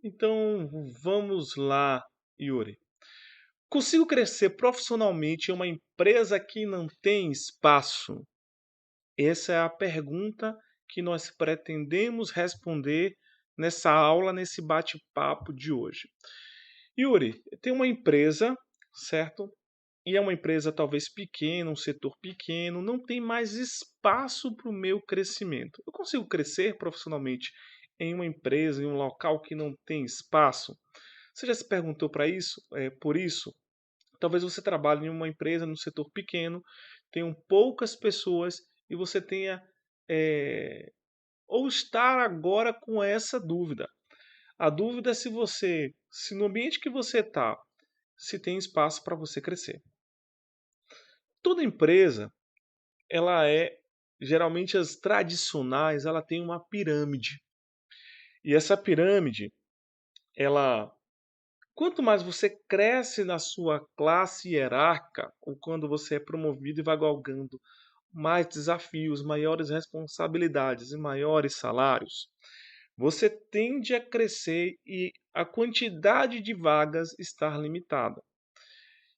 Então, vamos lá, Yuri. Consigo crescer profissionalmente em uma empresa que não tem espaço? Essa é a pergunta que nós pretendemos responder nessa aula, nesse bate-papo de hoje. Yuri, tem uma empresa, certo? E é uma empresa talvez pequena, um setor pequeno, não tem mais espaço para o meu crescimento. Eu consigo crescer profissionalmente em uma empresa, em um local que não tem espaço? Você já se perguntou para isso? Por isso? Talvez você trabalhe em uma empresa, num setor pequeno, tenham poucas pessoas e você tenha ou estar agora com essa dúvida. A dúvida é se no ambiente que você está, se tem espaço para você crescer. Toda empresa, ela é, geralmente as tradicionais, ela tem uma pirâmide. E essa pirâmide, ela, quanto mais você cresce na sua classe hierárquica, ou quando você é promovido e vai galgando mais desafios, maiores responsabilidades e maiores salários, você tende a crescer e a quantidade de vagas estar limitada.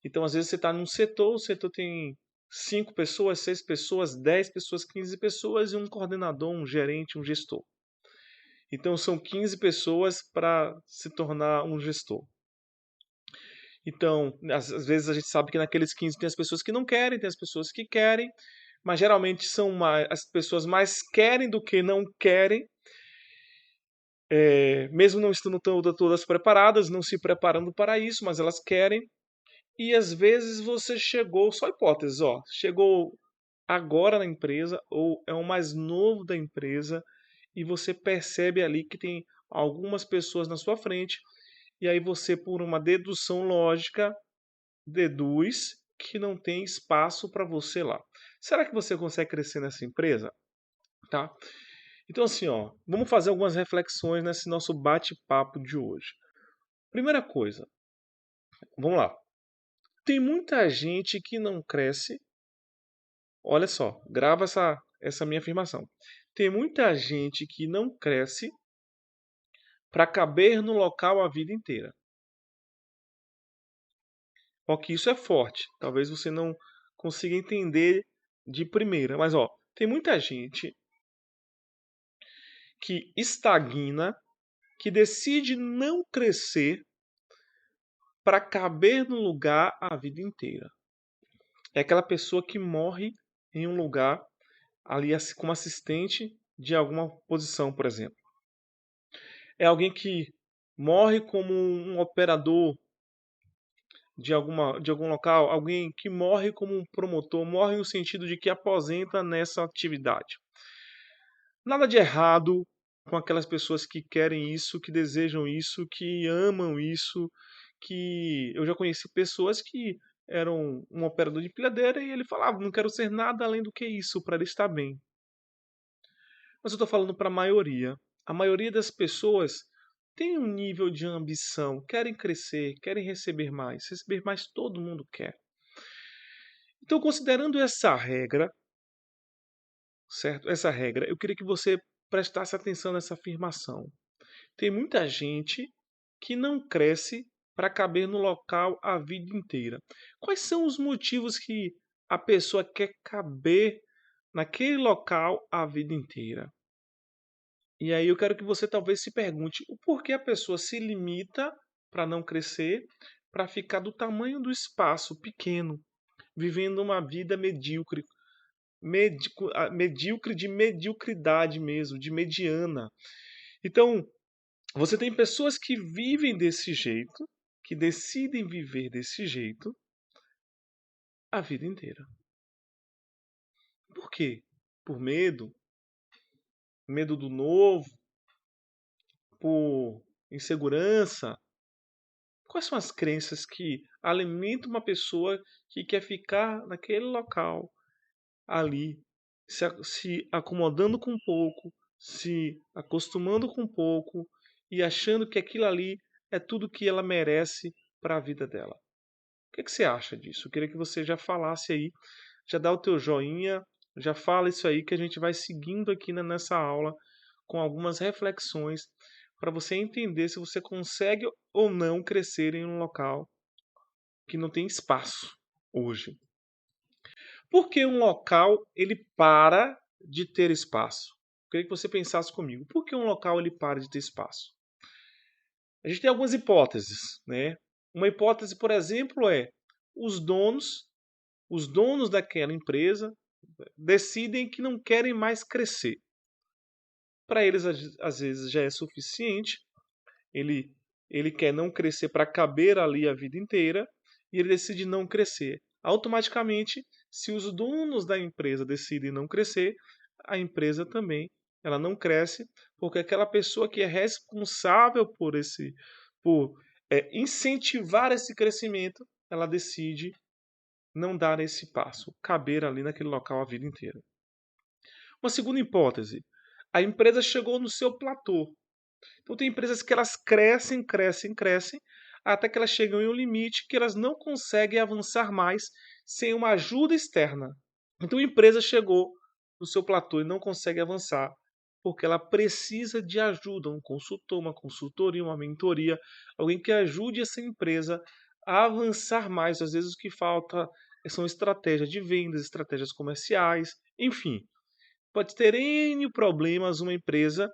Então, às vezes, você está num setor, o setor tem 5 pessoas, 6 pessoas, 10 pessoas, 15 pessoas e um coordenador, um gerente, um gestor. Então, são 15 pessoas para se tornar um gestor. Então, às vezes a gente sabe que naqueles 15 tem as pessoas que não querem, tem as pessoas que querem, mas geralmente são as pessoas mais querem do que não querem, mesmo não estando todas preparadas, não se preparando para isso, mas elas querem. E às vezes você chegou, só hipóteses, ó, chegou agora na empresa ou é o mais novo da empresa e você percebe ali que tem algumas pessoas na sua frente e aí você, por uma dedução lógica, deduz que não tem espaço para você lá. Será que você consegue crescer nessa empresa? Tá? Então assim, ó, vamos fazer algumas reflexões nesse nosso bate-papo de hoje. Primeira coisa, vamos lá. Tem muita gente que não cresce. Olha só, grava essa minha afirmação. Tem muita gente que não cresce para caber no local a vida inteira. Ó, que isso é forte. Talvez você não consiga entender de primeira, mas ó, tem muita gente que estagna, que decide não crescer para caber no lugar a vida inteira. É aquela pessoa que morre em um lugar ali como assistente de alguma posição, por exemplo. É alguém que morre como um operador de algum local, alguém que morre como um promotor, morre no sentido de que aposenta nessa atividade. Nada de errado com aquelas pessoas que querem isso, que desejam isso, que amam isso, que eu já conheci pessoas que eram um operador de pilhadeira e ele falava, não quero ser nada além do que isso para ele estar bem. Mas eu estou falando para a maioria. A maioria das pessoas tem um nível de ambição, querem crescer, querem receber mais. Receber mais todo mundo quer. Então, considerando essa regra, certo? Essa regra, eu queria que você prestasse atenção nessa afirmação. Tem muita gente que não cresce para caber no local a vida inteira. Quais são os motivos que a pessoa quer caber naquele local a vida inteira? E aí eu quero que você talvez se pergunte o porquê a pessoa se limita para não crescer, para ficar do tamanho do espaço pequeno, vivendo uma vida medíocre, medíocre de mediocridade mesmo, de mediana. Então, você tem pessoas que vivem desse jeito, que decidem viver desse jeito a vida inteira. Por quê? Por medo, medo do novo, por insegurança. Quais são as crenças que alimentam uma pessoa que quer ficar naquele local, ali, se acomodando com pouco, se acostumando com pouco e achando que aquilo ali é tudo que ela merece para a vida dela? O que você acha disso? Eu queria que você já falasse aí, já dá o teu joinha, já fala isso aí que a gente vai seguindo aqui nessa aula com algumas reflexões para você entender se você consegue ou não crescer em um local que não tem espaço hoje. Por que um local ele para de ter espaço? Eu queria que você pensasse comigo. Por que um local ele para de ter espaço? A gente tem algumas hipóteses, né? Uma hipótese, por exemplo, é os donos, os donos daquela empresa decidem que não querem mais crescer. Para eles, às vezes, já é suficiente. Ele, ele quer não crescer para caber ali a vida inteira e ele decide não crescer. Automaticamente, se os donos da empresa decidem não crescer, a empresa também ela não cresce, porque aquela pessoa que é responsável por incentivar esse crescimento, ela decide não dar esse passo, caber ali naquele local a vida inteira. Uma segunda hipótese, a empresa chegou no seu platô. Então tem empresas que elas crescem, crescem, crescem, até que elas chegam em um limite que elas não conseguem avançar mais sem uma ajuda externa. Então a empresa chegou no seu platô e não consegue avançar porque ela precisa de ajuda, um consultor, uma consultoria, uma mentoria, alguém que ajude essa empresa a avançar mais. Às vezes o que falta são estratégias de vendas, estratégias comerciais, enfim. Pode ter N problemas uma empresa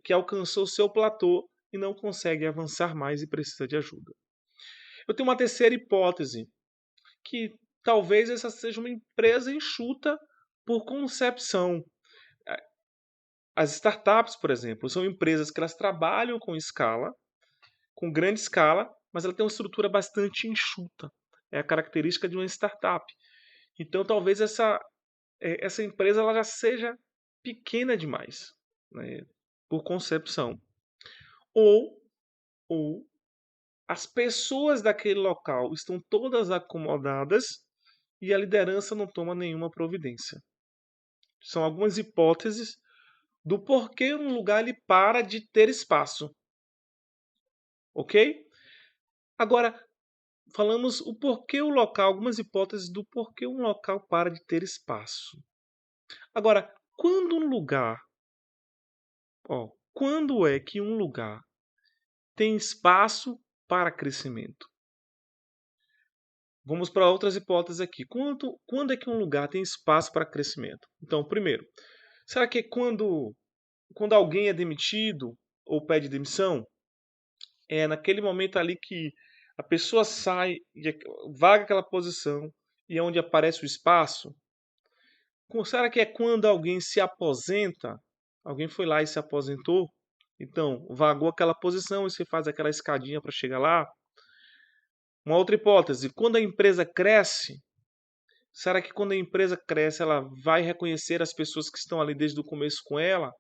que alcançou o seu platô e não consegue avançar mais e precisa de ajuda. Eu tenho uma terceira hipótese, que talvez essa seja uma empresa enxuta por concepção. As startups, por exemplo, são empresas que elas trabalham com escala, com grande escala, mas ela tem uma estrutura bastante enxuta. É a característica de uma startup. Então, talvez essa empresa ela já seja pequena demais, né, por concepção. Ou as pessoas daquele local estão todas acomodadas e a liderança não toma nenhuma providência. São algumas hipóteses do porquê um lugar ele para de ter espaço. Ok? Agora, falamos o porquê o local, algumas hipóteses do porquê um local para de ter espaço. Agora, quando é que um lugar tem espaço para crescimento? Vamos para outras hipóteses aqui. Quando é que um lugar tem espaço para crescimento? Então, primeiro, será que é quando alguém é demitido ou pede demissão? É naquele momento ali que a pessoa sai e vaga aquela posição e é onde aparece o espaço? Será que é quando alguém se aposenta? Alguém foi lá e se aposentou? Então, vagou aquela posição e você faz aquela escadinha para chegar lá? Uma outra hipótese, quando a empresa cresce, será que quando a empresa cresce, ela vai reconhecer as pessoas que estão ali desde o começo com ela?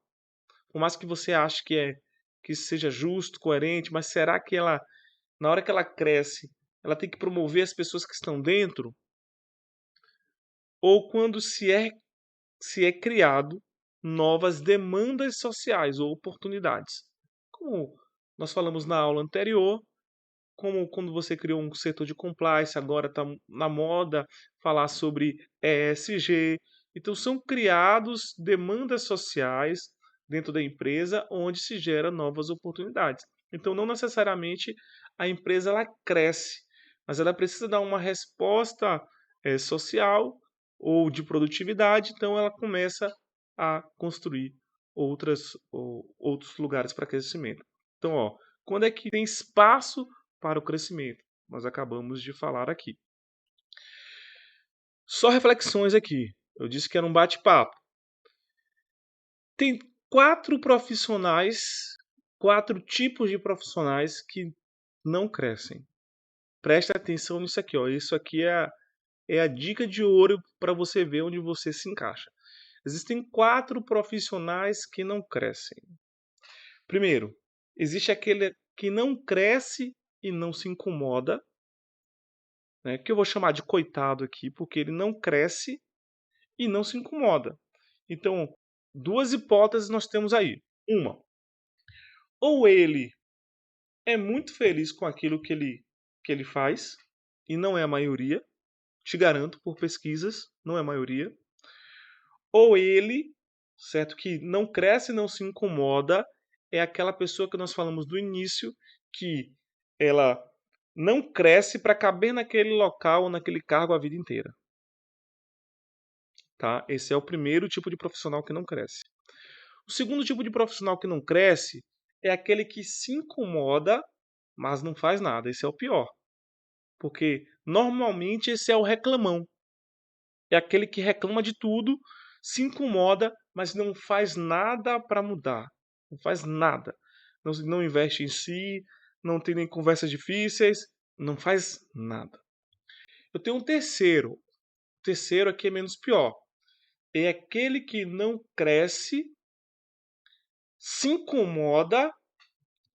Por mais que você ache que seja justo, coerente, mas será que ela, na hora que ela cresce, ela tem que promover as pessoas que estão dentro? Ou quando se é criado novas demandas sociais ou oportunidades? Como nós falamos na aula anterior, como quando você criou um setor de compliance, agora está na moda falar sobre ESG. Então, são criados demandas sociais dentro da empresa onde se gera novas oportunidades. Então, não necessariamente a empresa ela cresce, mas ela precisa dar uma resposta social ou de produtividade, então ela começa a construir outros lugares para crescimento. Então, quando é que tem espaço para o crescimento? Nós acabamos de falar aqui. Só reflexões aqui. Eu disse que era um bate-papo. Tem 4 tipos de profissionais que não crescem. Preste atenção nisso aqui. Isso aqui é a dica de ouro para você ver onde você se encaixa. Existem 4 profissionais que não crescem. Primeiro, existe aquele que não cresce e não se incomoda, né, que eu vou chamar de coitado aqui, porque ele não cresce e não se incomoda. Então, duas hipóteses nós temos aí. Uma, ou ele é muito feliz com aquilo que ele faz, e não é a maioria, te garanto por pesquisas, não é a maioria. Ou ele, certo, que não cresce e não se incomoda, é aquela pessoa que nós falamos do início, que ela não cresce para caber naquele local ou naquele cargo a vida inteira. Tá? Esse é o primeiro tipo de profissional que não cresce. O segundo tipo de profissional que não cresce é aquele que se incomoda, mas não faz nada. Esse é o pior. Porque normalmente esse é o reclamão. É aquele que reclama de tudo, se incomoda, mas não faz nada para mudar. Não faz nada. Não investe em si, não tem nem conversas difíceis, não faz nada. Eu tenho um terceiro. O terceiro aqui é menos pior. É aquele que não cresce, se incomoda,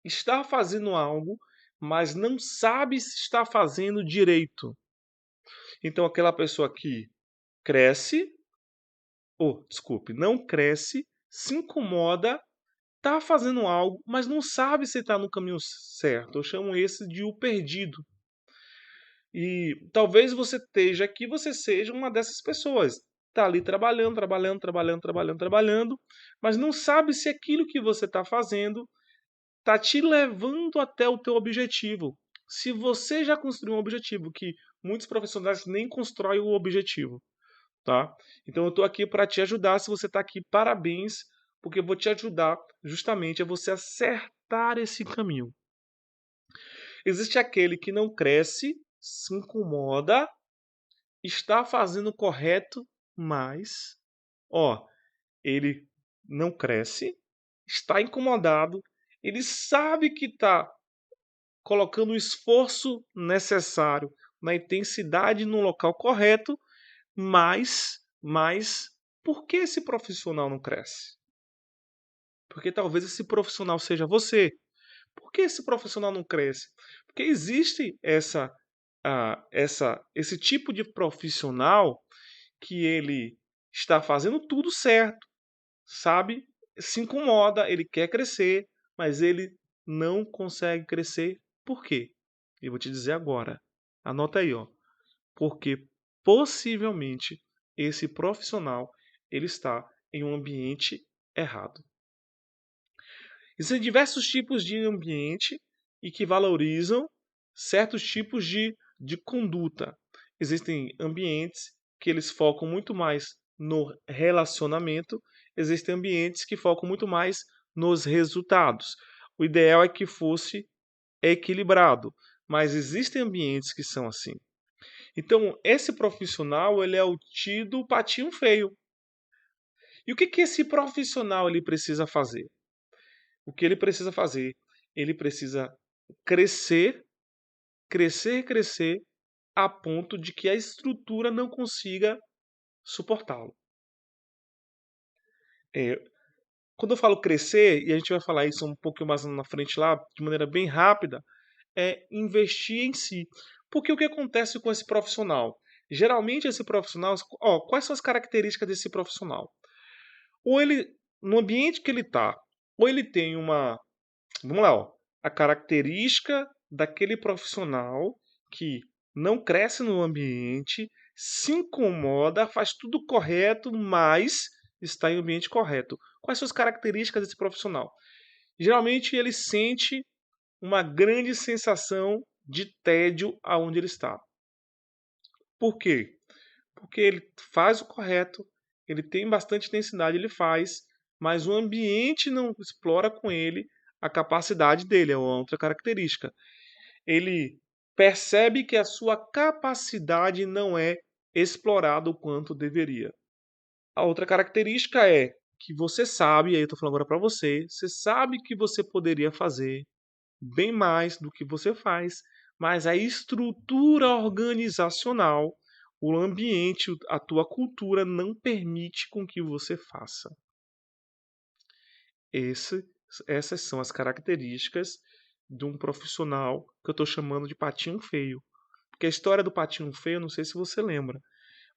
está fazendo algo, mas não sabe se está fazendo direito. Então aquela pessoa que cresce, não cresce, se incomoda, está fazendo algo, mas não sabe se está no caminho certo. Eu chamo esse de o perdido. E talvez você esteja aqui, você seja uma dessas pessoas. Está ali trabalhando, mas não sabe se aquilo que você está fazendo está te levando até o teu objetivo. Se você já construiu um objetivo, que muitos profissionais nem constroem o objetivo, tá? Então eu estou aqui para te ajudar. Se você está aqui, parabéns, porque eu vou te ajudar justamente a você acertar esse caminho. Existe aquele que não cresce, se incomoda, está fazendo o correto, mas, ele não cresce, está incomodado, ele sabe que está colocando o esforço necessário na intensidade no local correto, mas por que esse profissional não cresce? Porque talvez esse profissional seja você. Por que esse profissional não cresce? Porque existe esse tipo de profissional que ele está fazendo tudo certo, sabe? Se incomoda, ele quer crescer, mas ele não consegue crescer. Por quê? Eu vou te dizer agora. Anota aí, ó. Porque possivelmente esse profissional ele está em um ambiente errado. Existem diversos tipos de ambiente e que valorizam certos tipos de conduta. Existem ambientes que eles focam muito mais no relacionamento, existem ambientes que focam muito mais nos resultados. O ideal é que fosse equilibrado, mas existem ambientes que são assim. Então, esse profissional ele é o tido patinho feio. E o que esse profissional ele precisa fazer? O que ele precisa fazer? Ele precisa crescer, crescer, a ponto de que a estrutura não consiga suportá-lo. É, quando eu falo crescer, e a gente vai falar isso um pouco mais na frente lá, de maneira bem rápida, é investir em si. Porque o que acontece com esse profissional? Geralmente esse profissional, quais são as características desse profissional? Ou ele, no ambiente que ele está, ou ele tem vamos lá, a característica daquele profissional que não cresce no ambiente, se incomoda, faz tudo correto, mas está em ambiente correto. Quais são as características desse profissional? Geralmente ele sente uma grande sensação de tédio aonde ele está. Por quê? Porque ele faz o correto, ele tem bastante intensidade, ele faz, mas o ambiente não explora com ele a capacidade dele, é outra característica. Ele percebe que a sua capacidade não é explorada o quanto deveria. A outra característica é que você sabe, aí eu estou falando agora para você sabe que você poderia fazer bem mais do que você faz, mas a estrutura organizacional, o ambiente, a tua cultura não permite com que você faça. Esse, essas são as características de um profissional que eu estou chamando de patinho feio. Porque a história do patinho feio, não sei se você lembra,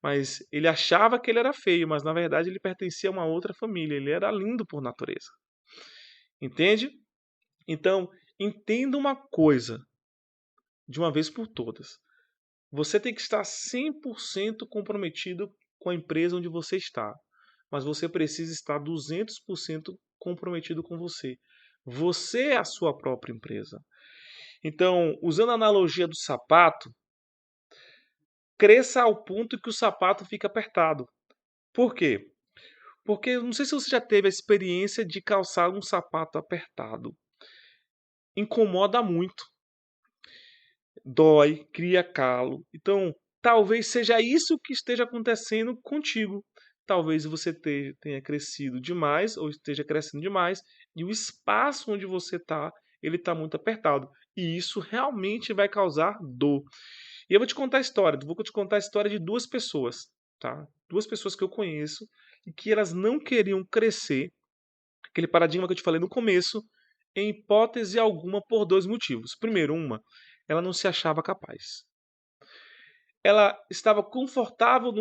mas ele achava que ele era feio, mas na verdade ele pertencia a uma outra família. Ele era lindo por natureza. Entende? Então, entenda uma coisa de uma vez por todas. Você tem que estar 100% comprometido com a empresa onde você está, mas você precisa estar 200% comprometido com você. Você é a sua própria empresa. Então, usando a analogia do sapato, cresça ao ponto que o sapato fica apertado. Por quê? Porque eu não sei se você já teve a experiência de calçar um sapato apertado. Incomoda muito, dói, cria calo. Então, talvez seja isso que esteja acontecendo contigo. Talvez você tenha crescido demais ou esteja crescendo demais e o espaço onde você está, ele está muito apertado. E isso realmente vai causar dor. E eu vou te contar a história. Vou te contar a história de duas pessoas, tá? Duas pessoas que eu conheço e que elas não queriam crescer, aquele paradigma que eu te falei no começo, em hipótese alguma por dois motivos. Primeiro, ela não se achava capaz. Ela estava confortável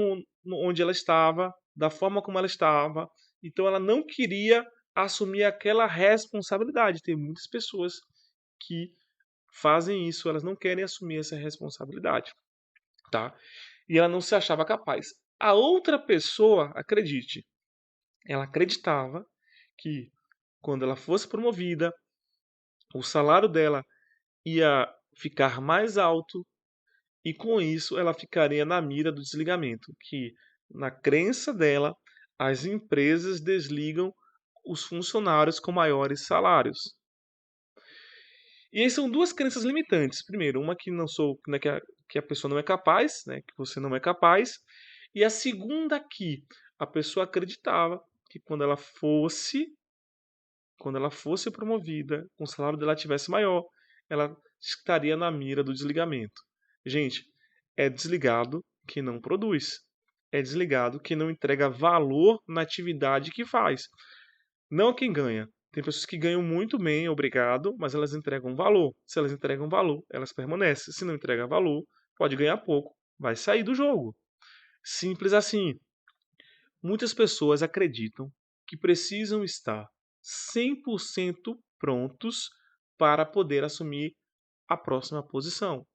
onde ela estava, da forma como ela estava, então ela não queria assumir aquela responsabilidade. Tem muitas pessoas que fazem isso, elas não querem assumir essa responsabilidade, tá? E ela não se achava capaz. A outra pessoa, acredite, ela acreditava que quando ela fosse promovida, o salário dela ia ficar mais alto e com isso ela ficaria na mira do desligamento, que na crença dela, as empresas desligam os funcionários com maiores salários. E aí são duas crenças limitantes. Primeiro, uma que não sou, né, que a pessoa não é capaz, né, que você não é capaz, e a segunda que a pessoa acreditava que quando ela fosse promovida, com o salário dela tivesse maior, ela estaria na mira do desligamento. Gente, é desligado quem não produz. É desligado quem não entrega valor na atividade que faz. Não quem ganha. Tem pessoas que ganham muito bem, obrigado, mas elas entregam valor. Se elas entregam valor, elas permanecem. Se não entrega valor, pode ganhar pouco, vai sair do jogo. Simples assim. Muitas pessoas acreditam que precisam estar 100% prontos para poder assumir a próxima posição.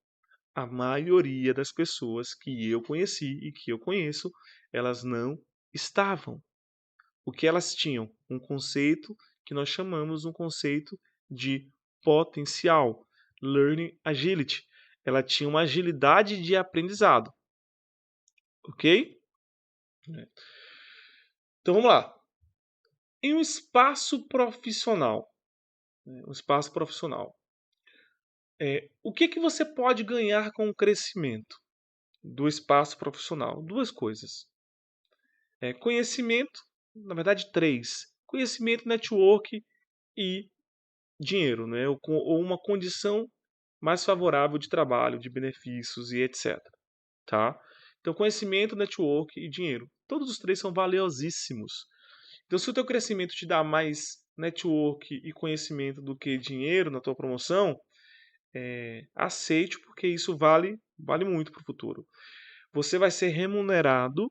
A maioria das pessoas que eu conheci e que eu conheço, elas não estavam. O que elas tinham? Um conceito que nós chamamos um conceito de potencial, learning agility. Ela tinha uma agilidade de aprendizado, ok? Então vamos lá. Em um espaço profissional, o que que você pode ganhar com o crescimento do espaço profissional? Duas coisas. Conhecimento, na verdade três. Conhecimento, network e dinheiro, né? Ou uma condição mais favorável de trabalho, de benefícios e etc. Tá? Então, conhecimento, network e dinheiro. Todos os três são valiosíssimos. Então, se o teu crescimento te dá mais network e conhecimento do que dinheiro na tua promoção, aceite, porque isso vale muito para o futuro. Você vai ser remunerado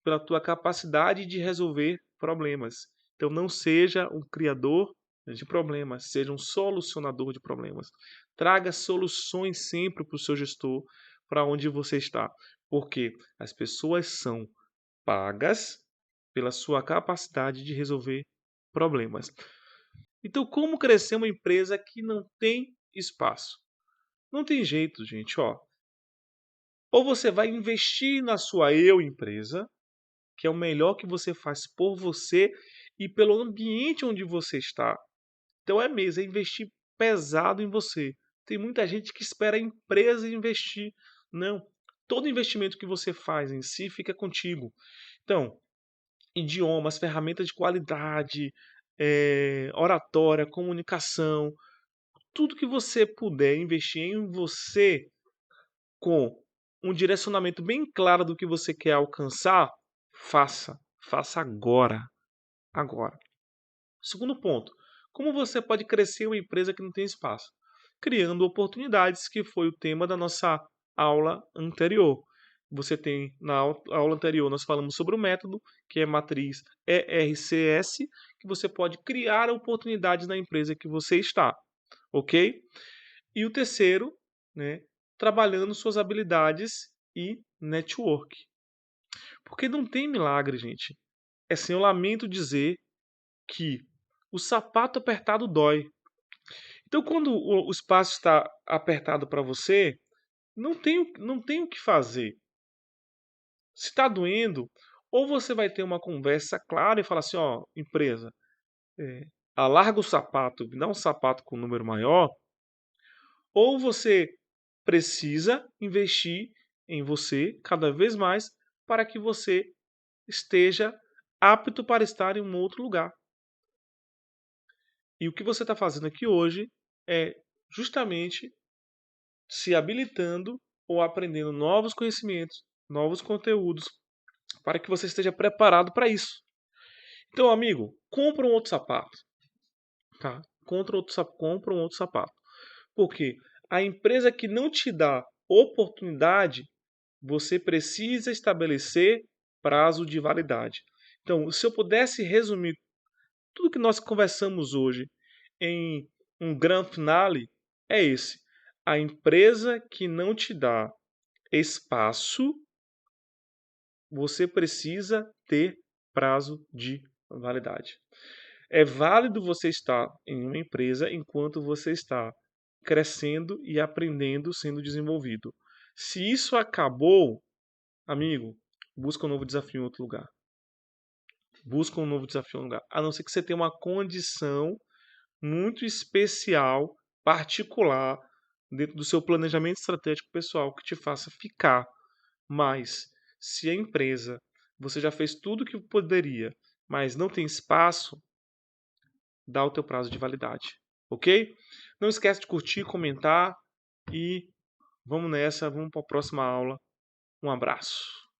pela tua capacidade de resolver problemas. Então, não seja um criador de problemas, seja um solucionador de problemas. Traga soluções sempre para o seu gestor, para onde você está. Porque as pessoas são pagas pela sua capacidade de resolver problemas. Então, como crescer uma empresa que não tem espaço? Não tem jeito, gente, ó. Ou você vai investir na sua empresa, que é o melhor que você faz por você e pelo ambiente onde você está. Então é mesmo, é investir pesado em você. Tem muita gente que espera a empresa investir. Não. Todo investimento que você faz em si fica contigo. Então, idiomas, ferramentas de qualidade, oratória, comunicação, tudo que você puder investir em você com um direcionamento bem claro do que você quer alcançar, faça. Faça agora. Agora. Segundo ponto, como você pode crescer uma empresa que não tem espaço? Criando oportunidades, que foi o tema da nossa aula anterior. Você tem na aula anterior nós falamos sobre o método, que é matriz ERCS, que você pode criar oportunidades na empresa que você está, ok? E o terceiro, né, trabalhando suas habilidades e network. Porque não tem milagre, gente. É assim, eu lamento dizer que o sapato apertado dói. Então, quando o espaço está apertado para você, não tem o que fazer. Se está doendo, ou você vai ter uma conversa clara e falar assim: ó, empresa, eh, alarga o sapato, me dá um sapato com um número maior, ou você precisa investir em você cada vez mais para que você esteja apto para estar em um outro lugar. E o que você está fazendo aqui hoje é justamente se habilitando ou aprendendo novos conhecimentos, novos conteúdos, para que você esteja preparado para isso. Então, amigo, compra um outro sapato, tá? Compra um outro sapato. Porque a empresa que não te dá oportunidade, você precisa estabelecer prazo de validade. Então, se eu pudesse resumir tudo que nós conversamos hoje em um grand finale, é esse. A empresa que não te dá espaço, você precisa ter prazo de validade. É válido você estar em uma empresa enquanto você está crescendo e aprendendo, sendo desenvolvido. Se isso acabou, amigo, busca um novo desafio em outro lugar. Busca um novo desafio em outro lugar. A não ser que você tenha uma condição muito especial, particular, dentro do seu planejamento estratégico pessoal que te faça ficar. Mas se a empresa, você já fez tudo o que poderia, mas não tem espaço, dá o teu prazo de validade, ok? Não esquece de curtir, comentar e vamos nessa, vamos para a próxima aula. Um abraço.